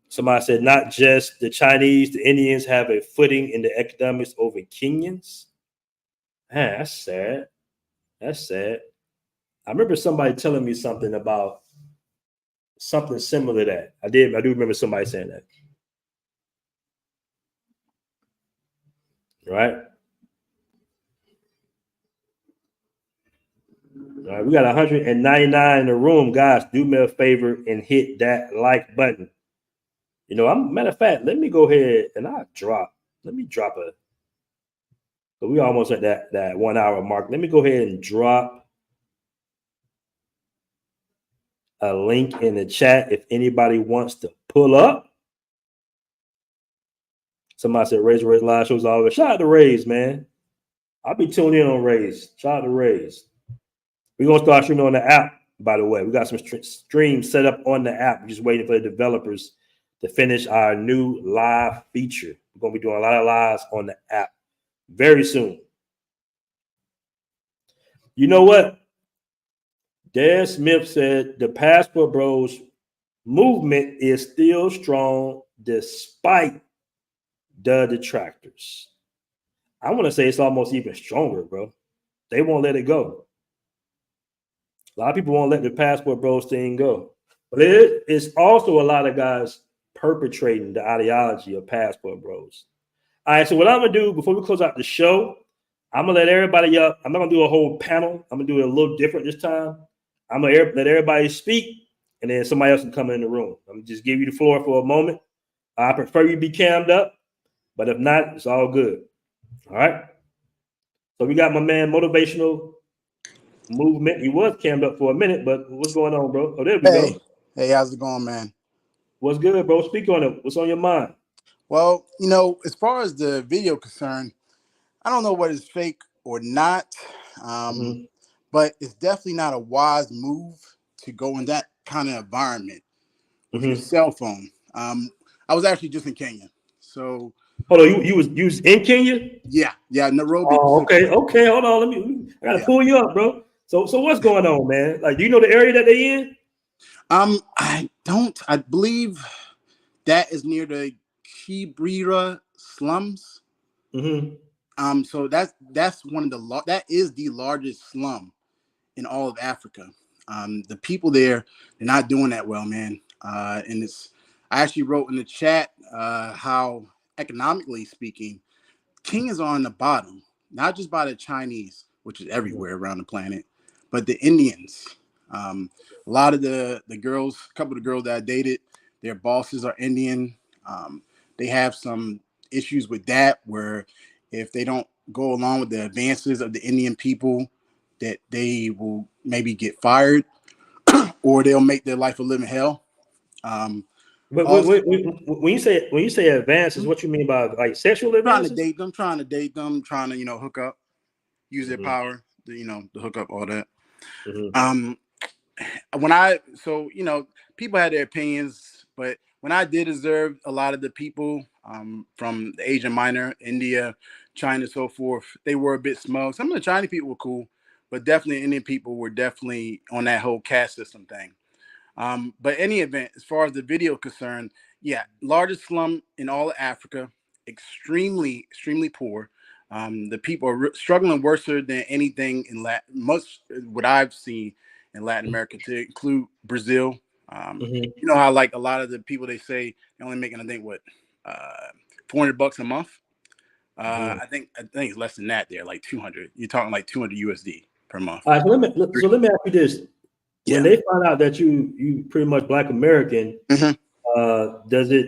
Somebody said not just the Chinese, the Indians have a footing in the economics over Kenyans. Man, that's sad. That's sad. I remember somebody telling me something about something similar to that. I do remember somebody saying that. Right? All right, we got 199 in the room. Guys, do me a favor and hit that like button. Matter of fact, let me go ahead and let me drop so we almost at that 1 hour mark. Let me go ahead and drop a link in the chat if anybody wants to pull up. Somebody said Ray's live shows always. Shout out to Ray's, man. I'll be tuned in on Ray's. Shout out to Ray's. We're going to start streaming on the app, by the way. We got some streams set up on the app. We're just waiting for the developers to finish our new live feature. We're going to be doing a lot of lives on the app very soon. You know what? Dad Smith said the Passport Bros movement is still strong despite the detractors. I want to say it's almost even stronger, bro. They won't let it go. A lot of people won't let the Passport Bros thing go. But it's also a lot of guys perpetrating the ideology of Passport Bros. All right, so what I'm going to do before we close out the show, I'm going to let everybody up. I'm not going to do a whole panel. I'm going to do it a little different this time. I'm going to let everybody speak, and then somebody else can come in the room. I'm going to just give you the floor for a moment. I prefer you be cammed up, but if not, it's all good. All right? So we got my man, Motivational Movement. He was cammed up for a minute, but what's going on, bro? Oh, there we go. Hey, how's it going, man? What's good, bro? Speak on it. What's on your mind? Well, as far as the video concerned, I don't know what is fake or not, but it's definitely not a wise move to go in that kind of environment with your cell phone. I was actually just in Kenya, so. Hold on, you was in Kenya? Yeah, Nairobi. Oh, okay. Hold on, I gotta pull you up, bro. So what's going on, man? Like, do you know the area that they in? I don't. I believe that is near the Kibera slums. So that's one of that is the largest slum in all of Africa. The people there, they're not doing that well, man. And I actually wrote in the chat how economically speaking, King is on the bottom, not just by the Chinese, which is everywhere around the planet, but the Indians. A lot of the girls, a couple of the girls that I dated, their bosses are Indian. They have some issues with that where if they don't go along with the advances of the Indian people, that they will maybe get fired or they'll make their life a living hell. But Also, when you say advances, what you mean by like sexual trying to advances? date them, trying to hook up, use their power, to hook up, all that. Um, people had their opinions, but when I did observe a lot of the people from the Asian minor, India, China, so forth, they were a bit smug. Some of the Chinese people were cool, but definitely Indian people were definitely on that whole caste system thing. But any event, as far as the video concerned, yeah, largest slum in all of Africa, extremely, extremely poor. The people are struggling worse than anything in most what I've seen in Latin America, to include Brazil. You know how like a lot of the people, they say they're only making, I think, what, $400 a month. I think it's less than that. There, like 200. You're talking like 200 USD per month. All right, so let me ask you this: when they find out that you pretty much Black American, does it?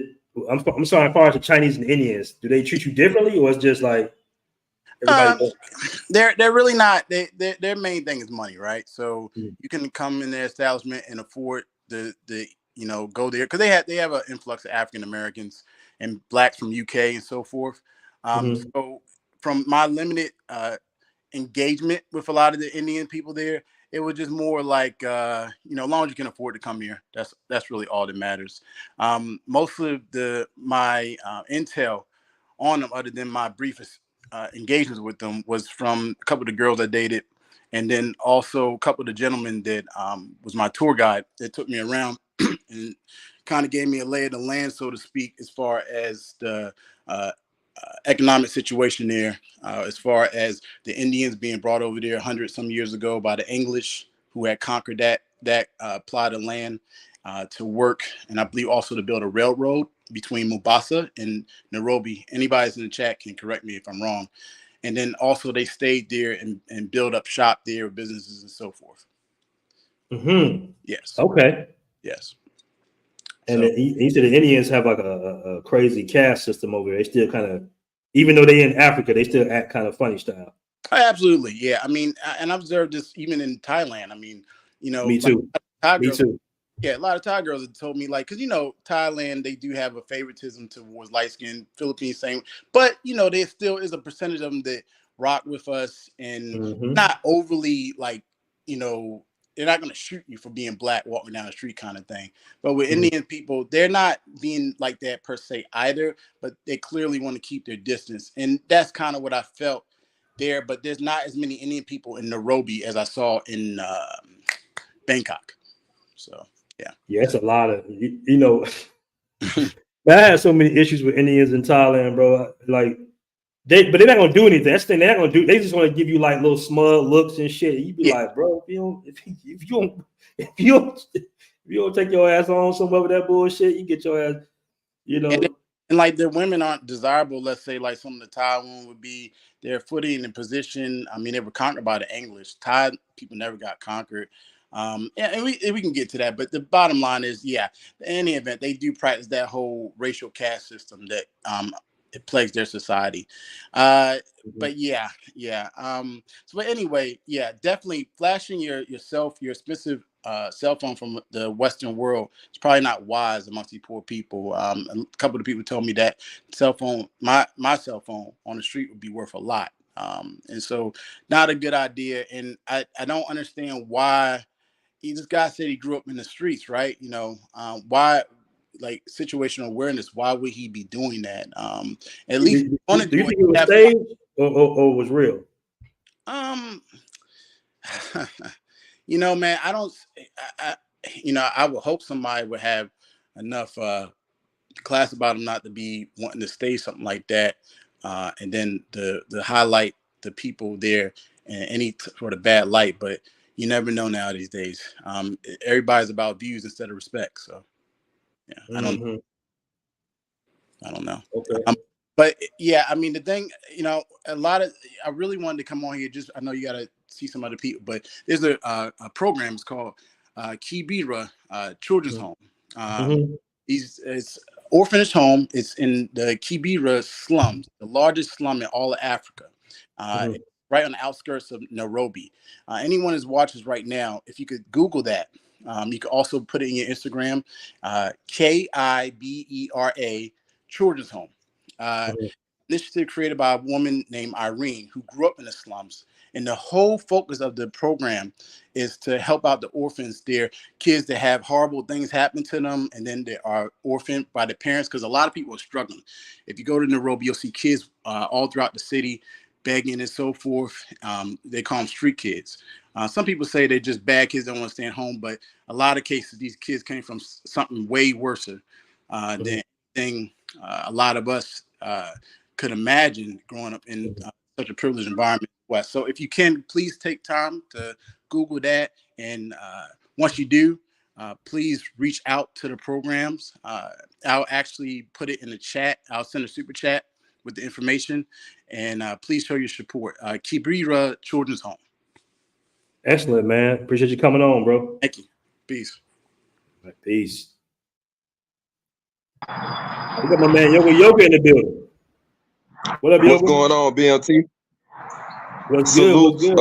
I'm sorry, as far as the Chinese and Indians, do they treat you differently, or it's just like everybody? They're really not. Their main thing is money, right? So you can come in their establishment and afford the go there because they have an influx of African Americans and Blacks from UK and so forth. So from my limited engagement with a lot of the Indian people there, it was just more like as long as you can afford to come here, that's really all that matters. Most of my intel on them, other than my briefest engagements with them, was from a couple of the girls I dated, and then also a couple of the gentlemen that was my tour guide that took me around and kind of gave me a lay of the land, so to speak, as far as the economic situation there, as far as the Indians being brought over there 100 some years ago by the English, who had conquered that plot of land to work, and I believe also to build a railroad between Mombasa and Nairobi. Anybody's in the chat can correct me if I'm wrong. And then also they stayed there and built up shop there, businesses and so forth. Yes. Okay. Yes. And you said the Indians have like a crazy caste system over there. They still kind of, even though they're in Africa, they still act kind of funny style. Absolutely, yeah. I mean, and I've observed this even in Thailand. I mean, me too. Me too. Yeah, a lot of Thai girls have told me, like, because Thailand, they do have a favoritism towards light skin. Philippines, same, but there still is a percentage of them that rock with us and not overly like, they're not going to shoot you for being Black walking down the street kind of thing. But with Indian people, they're not being like that per se either, but they clearly want to keep their distance. And that's kind of what I felt there. But there's not as many Indian people in Nairobi as I saw in Bangkok. So, yeah. Yeah, it's a lot of, I had so many issues with Indians in Thailand, bro. Like, but they're not gonna do anything. That's the thing. They're not gonna do. They just want to give you like little smug looks and shit. You be like, bro, if you don't take your ass on somewhere with that bullshit, you get your ass, And like the women aren't desirable. Let's say like some of the Thai women would be their footing and position. I mean, they were conquered by the English. Thai people never got conquered. And we can get to that, but the bottom line is, in any event, they do practice that whole racial caste system that it plagues their society. But but anyway, definitely flashing your expensive cell phone from the Western world, it's probably not wise amongst these poor people. A couple of people told me that cell phone, my cell phone on the street would be worth a lot. And so not a good idea. And I don't understand why. This guy said he grew up in the streets, right? Why, like situational awareness, why would he be doing that? At least do you think it was staged or was real? Man, I would hope somebody would have enough class about him not to be wanting to stage something like that. and then the highlight the people there in any sort of bad light. But you never know now these days. Everybody's about views instead of respect. So yeah, I don't know. Okay. But yeah, I mean, the thing, I really wanted to come on here. Just, I know you got to see some other people, but there's a program. It's called Kibera Children's Home. It's orphanage home. It's in the Kibera slums, the largest slum in all of Africa, right on the outskirts of Nairobi. Anyone who's watches right now, if you could Google that, you could also put it in your Instagram, Kibera Children's Home. Initiative created by a woman named Irene who grew up in the slums. And the whole focus of the program is to help out the orphans. They're kids that have horrible things happen to them, and then they are orphaned by the parents, because a lot of people are struggling. If you go to Nairobi, you'll see kids all throughout the city begging and so forth. They call them street kids. Some people say they're just bad kids that don't want to stay at home, but a lot of cases, these kids came from something way worse than anything a lot of us could imagine growing up in such a privileged environment. West. So if you can, please take time to Google that. And once you do, please reach out to the programs. I'll actually put it in the chat. I'll send a super chat with the information. And please show your support. Kibera Children's Home. Excellent, man. Appreciate you coming on, bro. Thank you. Peace. Right, peace. We got my man Yoga in the building. What up, Yoga? What's going on, BMT? What's Salutes good?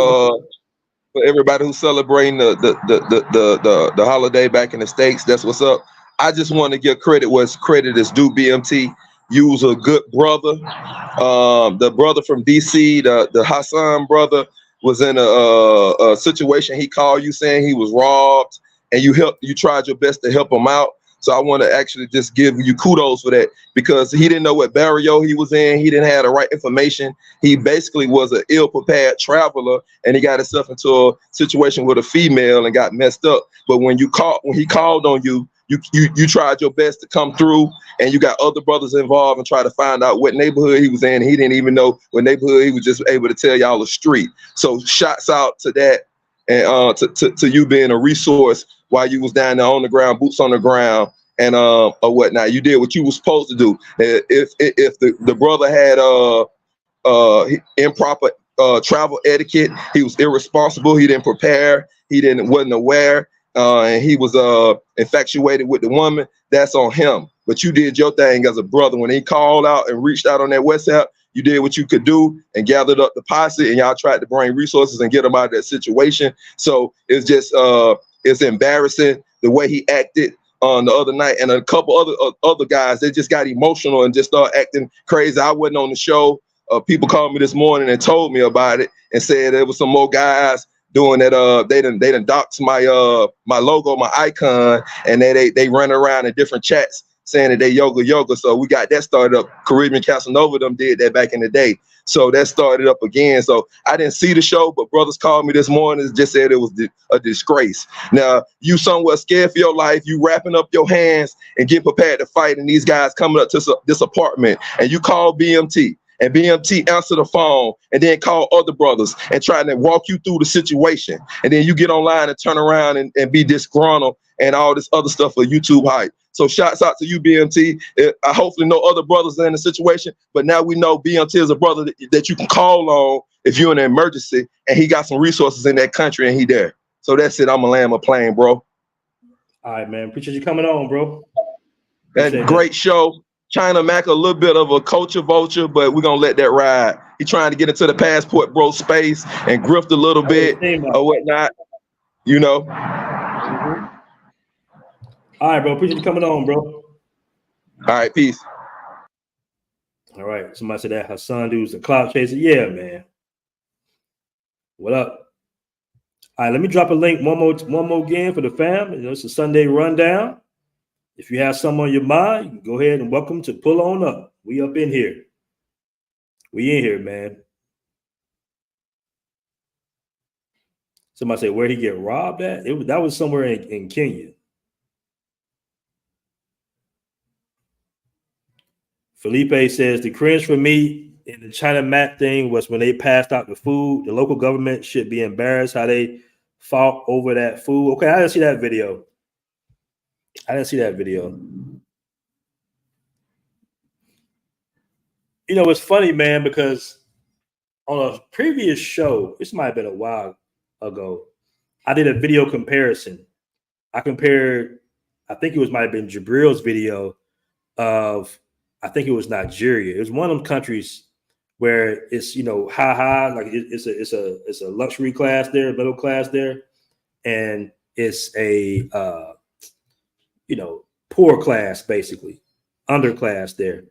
for everybody who's celebrating the holiday back in the States. That's what's up. I just want to give credit where credit is due, BMT. You was a good brother. The brother from DC, the Hassan brother, was in a situation. He called you saying he was robbed, and you tried your best to help him out. So I want to actually just give you kudos for that, because he didn't know what barrio he was in. He didn't have the right information. He basically was an ill-prepared traveler, and he got himself into a situation with a female and got messed up. But when he called on you, you tried your best to come through, and you got other brothers involved and try to find out what neighborhood he was in. He didn't even know what neighborhood. He was just able to tell y'all the street. So shouts out to that, and to you being a resource while you was down there on the ground, boots on the ground, and or whatnot. You did what you were supposed to do. If the brother had improper travel etiquette, he was irresponsible, he didn't prepare, wasn't aware, and he was infatuated with the woman, that's on him. But you did your thing as a brother. When he called out and reached out on that WhatsApp, you did what you could do and gathered up the posse, and y'all tried to bring resources and get him out of that situation. So it's just it's embarrassing the way he acted on the other night, and a couple other guys, they just got emotional and just started acting crazy. I wasn't on the show. People called me this morning and told me about it and said there was some more guys doing that. They done doxed my my logo, my icon, and they run around in different chats saying that they yoga. So we got that started up. Caribbean Casanova them did that back in the day. So that started up again. So I didn't see the show, but brothers called me this morning and just said it was a disgrace. Now, you somewhat scared for your life. You wrapping up your hands and get prepared to fight. And these guys coming up to this apartment, and you call BMT. And BMT answer the phone and then call other brothers and try to walk you through the situation. And then you get online and turn around and be disgruntled and all this other stuff for YouTube hype. So shouts out to you, BMT. I hopefully know other brothers are in the situation, but now we know BMT is a brother that you can call on if you're in an emergency, and he got some resources in that country and he there. So that's it. I'm gonna land my plane, bro. All right, man. Appreciate you coming on, bro. That great show. China Mac a little bit of a culture vulture, but we're gonna let that ride. He trying to get into the Passportbros space and grift a little bit or whatnot, you know. All right, bro. Appreciate you coming on, bro. All right, peace. All right. Somebody said that Hassan dude's a clout chaser. Yeah, man. What up? All right, let me drop a link one more again for the fam. It's a Sunday rundown. If you have something on your mind, you can go ahead and welcome to pull on up. We up in here. We in here, man. Somebody say, where'd he get robbed at? That was somewhere in Kenya. Felipe says, the cringe for me And the China map thing was when they passed out the food, the local government should be embarrassed how they fought over that food. Okay, I didn't see that video. You know, it's funny, man, because on a previous show, this might have been a while ago, I did a video comparison. I compared, I think it might have been Jabril's video of, I think it was Nigeria. It was one of them countries where it's, you know, high, like it's a luxury class there, middle class there, and it's a you know, poor class, basically, underclass there.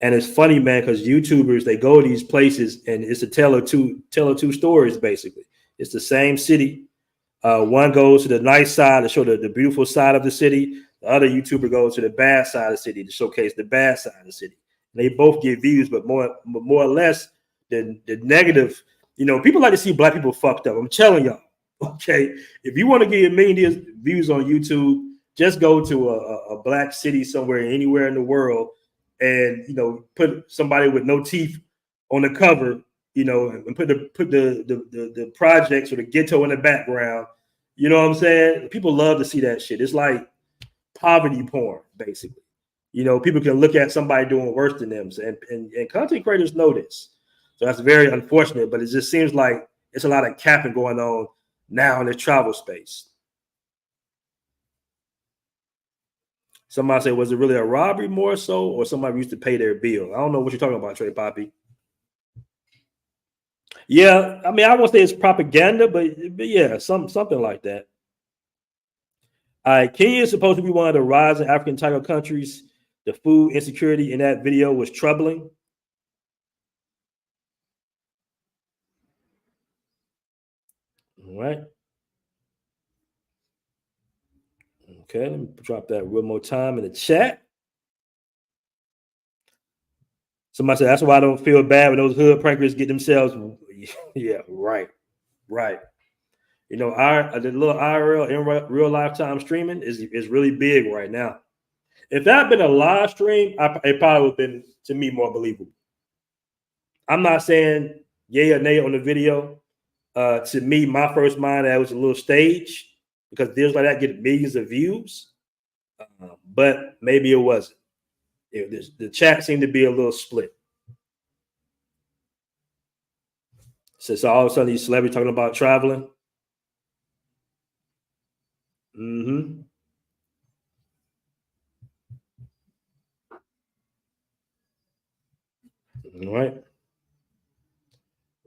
And it's funny, man, because YouTubers, they go to these places and it's a tell of two stories, basically. It's the same city. One goes to the nice side to show the beautiful side of the city. The other YouTuber goes to the bad side of the city to showcase the bad side of the city. And they both get views, but more or less the negative. You know, people like to see black people fucked up. I'm telling y'all, okay? If you want to get a million views on YouTube, just go to a black city somewhere, anywhere in the world, and, you know, put somebody with no teeth on the cover, you know, and put the projects or the ghetto in the background. You know what I'm saying? People love to see that shit. It's like poverty porn, basically. You know, people can look at somebody doing worse than them, and content creators know this. So that's very unfortunate, but it just seems like it's a lot of capping going on now in the travel space. Somebody say, was it really a robbery more so, or somebody used to pay their bill? I don't know what you're talking about, Trey Poppy. Yeah, I mean, I won't say it's propaganda, but yeah, something like that. All right, Kenya is supposed to be one of the rising African title countries. The food insecurity in that video was troubling. All right. Okay, let me drop that one more time in the chat. Somebody said, that's why I don't feel bad when those hood prankers get themselves. Yeah, right. You know, the little IRL in real lifetime streaming is really big right now. If that had been a live stream, it probably would have been, to me, more believable. I'm not saying yay or nay on the video. To me, my first mind, that was a little stage, because deals like that get millions of views, but maybe it wasn't. The chat seemed to be a little split. So all of a sudden, these celebrities talking about traveling. Mm-hmm. All right.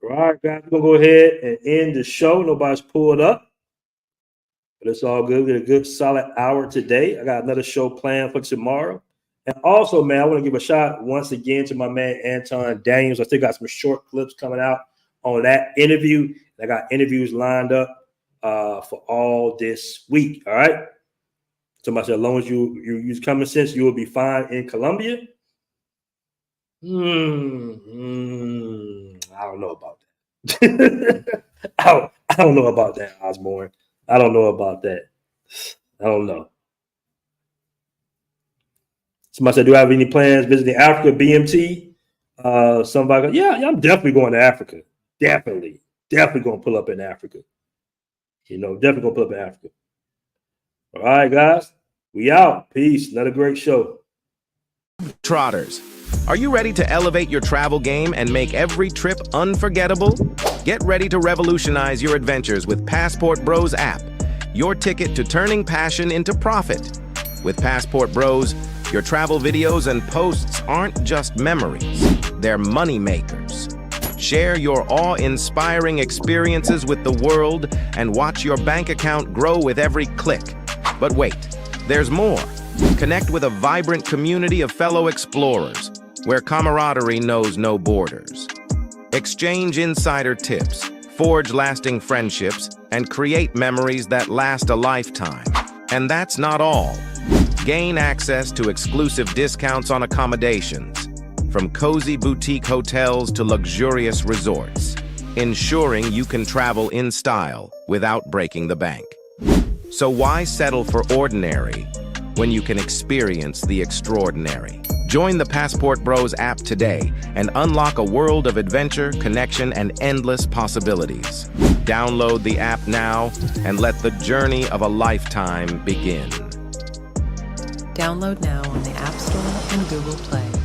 All right, guys, we're going to go ahead and end the show. Nobody's pulled up. But it's all good. We had a good solid hour today. I got another show planned for tomorrow. And also, man, I want to give a shout out once again to my man Anton Daniels. I still got some short clips coming out on that interview. I got interviews lined up for all this week. All right. So I said, as long as you use common sense, you will be fine in Colombia. I don't know about that. I don't know about that, Osborne. I don't know about that. I don't know. Somebody said, do I have any plans visiting Africa, BMT? Somebody, yeah, I'm definitely going to Africa. Definitely going to pull up in Africa. You know, definitely going to pull up in Africa. All right, guys, we out. Peace. Another great show. Trotters, are you ready to elevate your travel game and make every trip unforgettable? Get ready to revolutionize your adventures with Passportbros app, your ticket to turning passion into profit. With Passportbros, your travel videos and posts aren't just memories, they're money makers. Share your awe-inspiring experiences with the world and watch your bank account grow with every click. But wait, there's more. Connect with a vibrant community of fellow explorers, where camaraderie knows no borders. Exchange insider tips, forge lasting friendships, and create memories that last a lifetime. And that's not all. Gain access to exclusive discounts on accommodations, from cozy boutique hotels to luxurious resorts, ensuring you can travel in style without breaking the bank. So why settle for ordinary when you can experience the extraordinary? Join the Passport Bros app today and unlock a world of adventure, connection, and endless possibilities. Download the app now and let the journey of a lifetime begin. Download now on the App Store and Google Play.